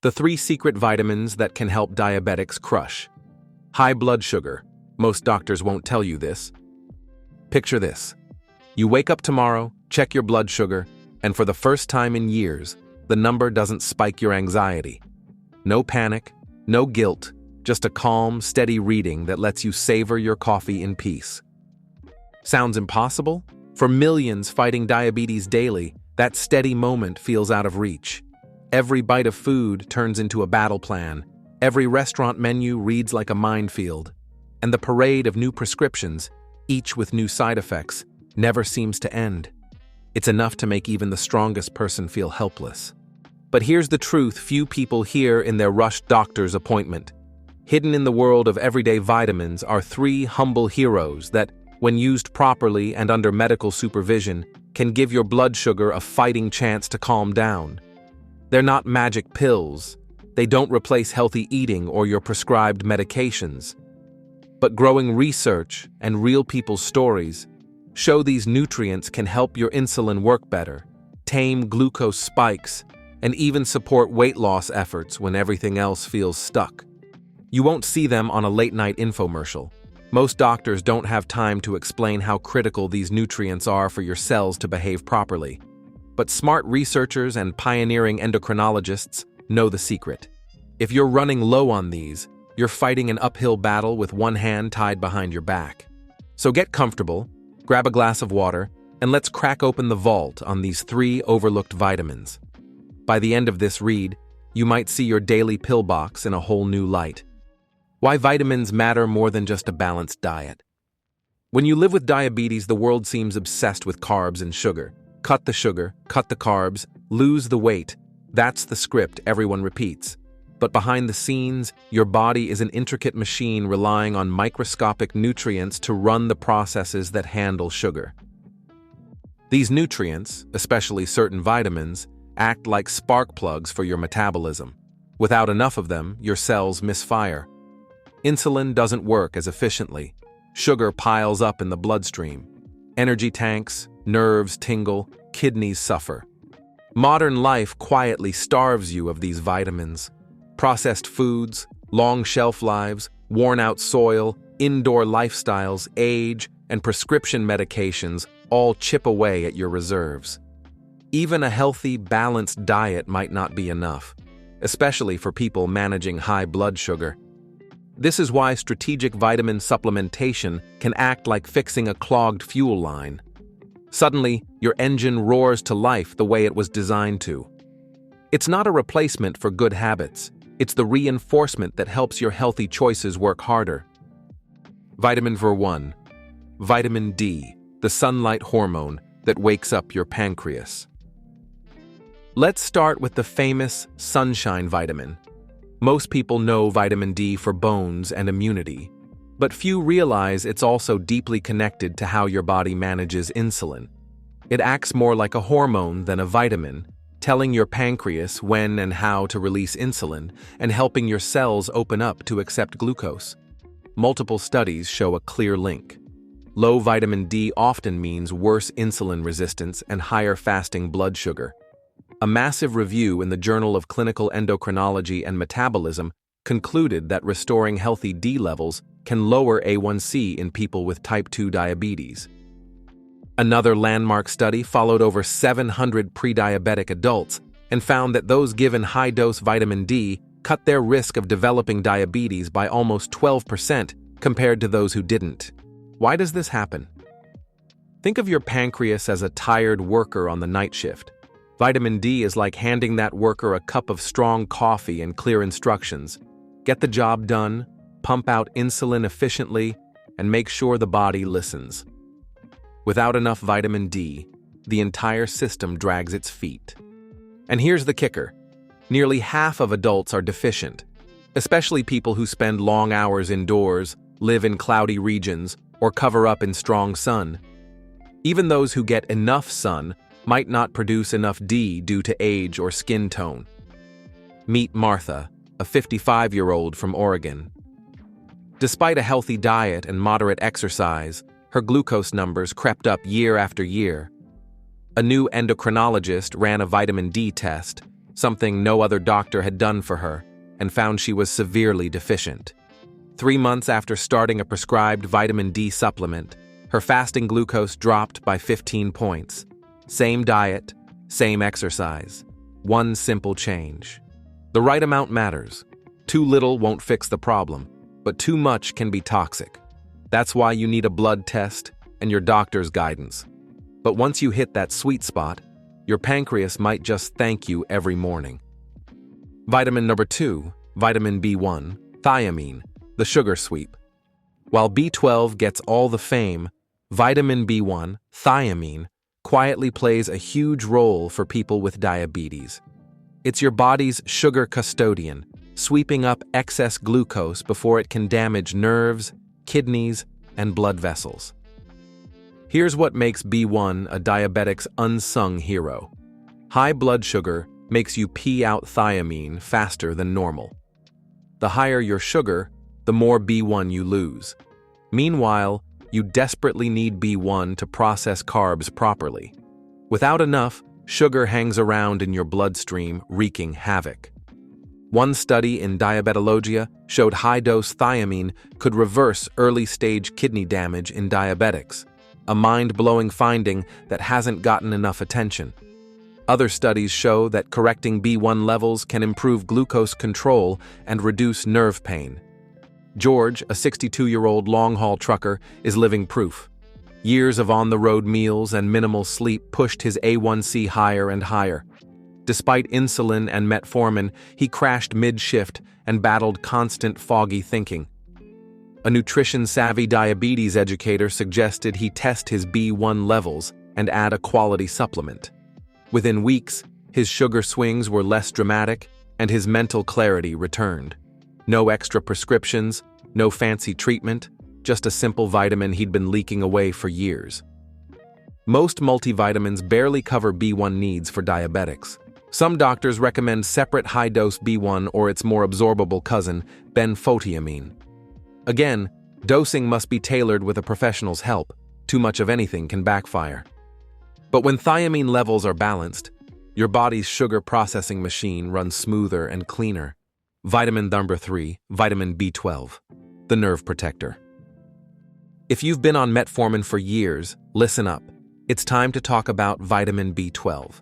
The 3 secret vitamins that can help diabetics crush. High blood sugar. Most doctors won't tell you this. Picture this. You wake up tomorrow, check your blood sugar, and for the first time in years, the number doesn't spike your anxiety. No panic, no guilt, just a calm, steady reading that lets you savor your coffee in peace. Sounds impossible? For millions fighting diabetes daily, that steady moment feels out of reach. Every bite of food turns into a battle plan. Every restaurant menu reads like a minefield. And the parade of new prescriptions, each with new side effects, never seems to end. It's enough to make even the strongest person feel helpless. But here's the truth few people hear in their rushed doctor's appointment. Hidden in the world of everyday vitamins are 3 humble heroes that, when used properly and under medical supervision, can give your blood sugar a fighting chance to calm down. They're not magic pills. They don't replace healthy eating or your prescribed medications. But growing research and real people's stories show these nutrients can help your insulin work better, tame glucose spikes, and even support weight loss efforts when everything else feels stuck. You won't see them on a late-night infomercial. Most doctors don't have time to explain how critical these nutrients are for your cells to behave properly. But smart researchers and pioneering endocrinologists know the secret. If you're running low on these, you're fighting an uphill battle with one hand tied behind your back. So get comfortable, grab a glass of water, and let's crack open the vault on these 3 overlooked vitamins. By the end of this read, you might see your daily pill box in a whole new light. Why vitamins matter more than just a balanced diet. When you live with diabetes, the world seems obsessed with carbs and sugar. Cut the sugar, cut the carbs, lose the weight. That's the script everyone repeats. But behind the scenes, your body is an intricate machine relying on microscopic nutrients to run the processes that handle sugar. These nutrients, especially certain vitamins, act like spark plugs for your metabolism. Without enough of them, your cells misfire. Insulin doesn't work as efficiently. Sugar piles up in the bloodstream. Energy tanks, nerves tingle, kidneys suffer. Modern life quietly starves you of these vitamins. Processed foods, long shelf lives, worn-out soil, indoor lifestyles, age, and prescription medications all chip away at your reserves. Even a healthy, balanced diet might not be enough, especially for people managing high blood sugar. This is why strategic vitamin supplementation can act like fixing a clogged fuel line. Suddenly, your engine roars to life the way it was designed to. It's not a replacement for good habits. It's the reinforcement that helps your healthy choices work harder. Vitamin V1. Vitamin D, the sunlight hormone that wakes up your pancreas. Let's start with the famous sunshine vitamin. Most people know vitamin D for bones and immunity, but few realize it's also deeply connected to how your body manages insulin. It acts more like a hormone than a vitamin, telling your pancreas when and how to release insulin and helping your cells open up to accept glucose. Multiple studies show a clear link. Low vitamin D often means worse insulin resistance and higher fasting blood sugar. A massive review in the Journal of Clinical Endocrinology and Metabolism concluded that restoring healthy D levels can lower A1C in people with type 2 diabetes. Another landmark study followed over 700 pre-diabetic adults and found that those given high-dose vitamin D cut their risk of developing diabetes by almost 12% compared to those who didn't. Why does this happen? Think of your pancreas as a tired worker on the night shift. Vitamin D is like handing that worker a cup of strong coffee and clear instructions. Get the job done, pump out insulin efficiently, and make sure the body listens. Without enough vitamin D, the entire system drags its feet. And here's the kicker. Nearly half of adults are deficient, especially people who spend long hours indoors, live in cloudy regions, or cover up in strong sun. Even those who get enough sun might not produce enough D due to age or skin tone. Meet Martha, a 55-year-old from Oregon. Despite a healthy diet and moderate exercise, her glucose numbers crept up year after year. A new endocrinologist ran a vitamin D test, something no other doctor had done for her, and found she was severely deficient. 3 months after starting a prescribed vitamin D supplement, her fasting glucose dropped by 15 points. Same diet, same exercise. One simple change. The right amount matters. Too little won't fix the problem, but too much can be toxic. That's why you need a blood test and your doctor's guidance. But once you hit that sweet spot, your pancreas might just thank you every morning. Vitamin number 2, vitamin B1, thiamine, the sugar sweep. While B12 gets all the fame, vitamin B1, thiamine, quietly plays a huge role for people with diabetes. It's your body's sugar custodian, sweeping up excess glucose before it can damage nerves, kidneys, and blood vessels. Here's what makes B1 a diabetic's unsung hero. High blood sugar makes you pee out thiamine faster than normal. The higher your sugar, the more B1 you lose. Meanwhile, you desperately need B1 to process carbs properly. Without enough, sugar hangs around in your bloodstream, wreaking havoc. One study in Diabetologia showed high-dose thiamine could reverse early-stage kidney damage in diabetics, a mind-blowing finding that hasn't gotten enough attention. Other studies show that correcting B1 levels can improve glucose control and reduce nerve pain. George, a 62-year-old long-haul trucker, is living proof. Years of on-the-road meals and minimal sleep pushed his A1C higher and higher. Despite insulin and metformin, he crashed mid-shift and battled constant foggy thinking. A nutrition-savvy diabetes educator suggested he test his B1 levels and add a quality supplement. Within weeks, his sugar swings were less dramatic and his mental clarity returned. No extra prescriptions, no fancy treatment, just a simple vitamin he'd been leaking away for years. Most multivitamins barely cover B1 needs for diabetics. Some doctors recommend separate high-dose B1 or its more absorbable cousin, benfotiamine. Again, dosing must be tailored with a professional's help. Too much of anything can backfire. But when thiamine levels are balanced, your body's sugar processing machine runs smoother and cleaner. Vitamin number 3, vitamin B12, the nerve protector. If you've been on metformin for years, listen up. It's time to talk about vitamin B12.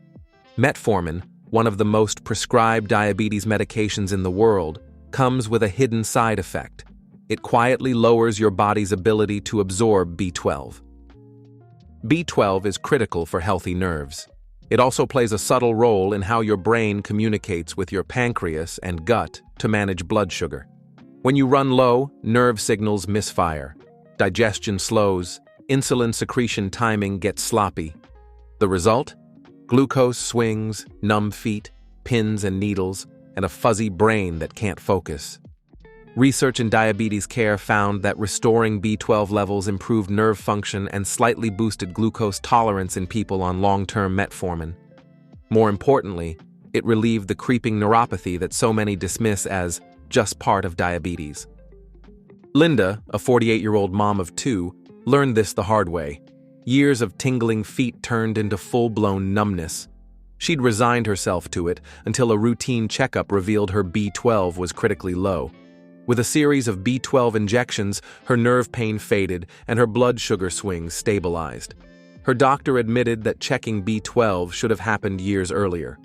Metformin, one of the most prescribed diabetes medications in the world, comes with a hidden side effect. It quietly lowers your body's ability to absorb B12. B12 is critical for healthy nerves. It also plays a subtle role in how your brain communicates with your pancreas and gut to manage blood sugar. When you run low, nerve signals misfire. Digestion slows, insulin secretion timing gets sloppy. The result? Glucose swings, numb feet, pins and needles, and a fuzzy brain that can't focus. Research in diabetes care found that restoring B12 levels improved nerve function and slightly boosted glucose tolerance in people on long-term metformin. More importantly, it relieved the creeping neuropathy that so many dismiss as just part of diabetes. Linda, a 48-year-old mom of 2, learned this the hard way. Years of tingling feet turned into full-blown numbness. She'd resigned herself to it until a routine checkup revealed her B12 was critically low. With a series of B12 injections, her nerve pain faded and her blood sugar swings stabilized. Her doctor admitted that checking B12 should have happened years earlier.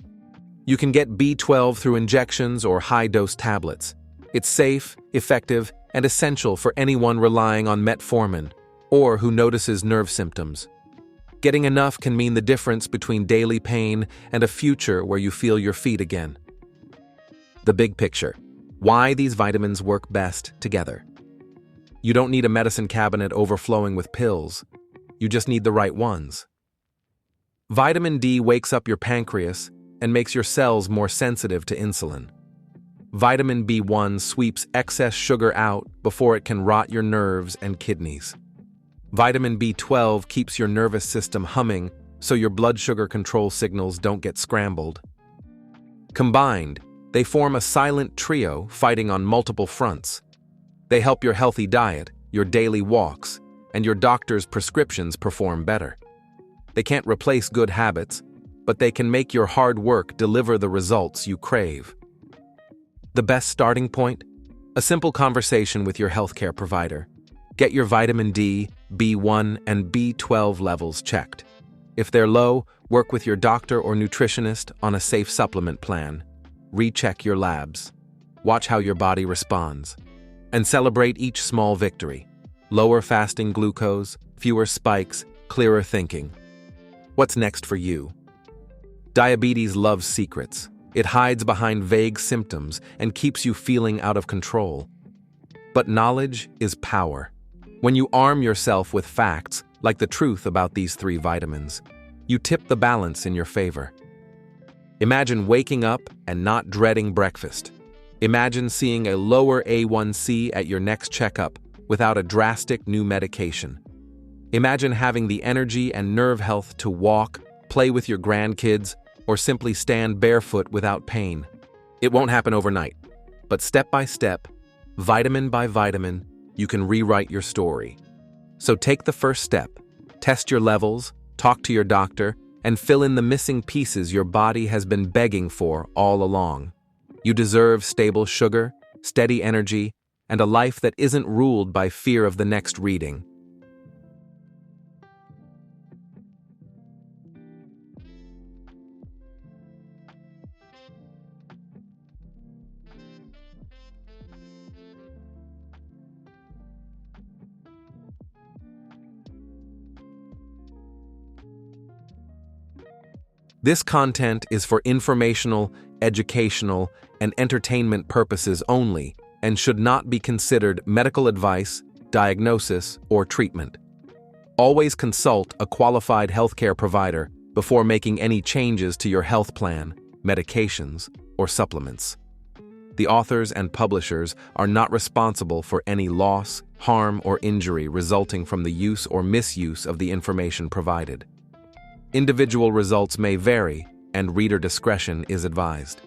You can get B12 through injections or high-dose tablets. It's safe, effective, and essential for anyone relying on metformin or who notices nerve symptoms. Getting enough can mean the difference between daily pain and a future where you feel your feet again. The big picture. Why these vitamins work best together. You don't need a medicine cabinet overflowing with pills. You just need the right ones. Vitamin D wakes up your pancreas and makes your cells more sensitive to insulin. Vitamin B1 sweeps excess sugar out before it can rot your nerves and kidneys. Vitamin B12 keeps your nervous system humming so your blood sugar control signals don't get scrambled. Combined, they form a silent trio fighting on multiple fronts. They help your healthy diet, your daily walks, and your doctor's prescriptions perform better. They can't replace good habits, but they can make your hard work deliver the results you crave. The best starting point? A simple conversation with your healthcare provider. Get your vitamin D, B1, and B12 levels checked. If they're low, work with your doctor or nutritionist on a safe supplement plan. Recheck your labs. Watch how your body responds. And celebrate each small victory. Lower fasting glucose, fewer spikes, clearer thinking. What's next for you? Diabetes loves secrets. It hides behind vague symptoms and keeps you feeling out of control. But knowledge is power. When you arm yourself with facts, like the truth about these 3 vitamins, you tip the balance in your favor. Imagine waking up and not dreading breakfast. Imagine seeing a lower A1C at your next checkup without a drastic new medication. Imagine having the energy and nerve health to walk, play with your grandkids, or simply stand barefoot without pain. It won't happen overnight, but step by step, vitamin by vitamin, you can rewrite your story. So take the first step, test your levels, talk to your doctor, and fill in the missing pieces your body has been begging for all along. You deserve stable sugar, steady energy, and a life that isn't ruled by fear of the next reading. This content is for informational, educational, and entertainment purposes only and should not be considered medical advice, diagnosis, or treatment. Always consult a qualified healthcare provider before making any changes to your health plan, medications, or supplements. The authors and publishers are not responsible for any loss, harm, or injury resulting from the use or misuse of the information provided. Individual results may vary, and reader discretion is advised.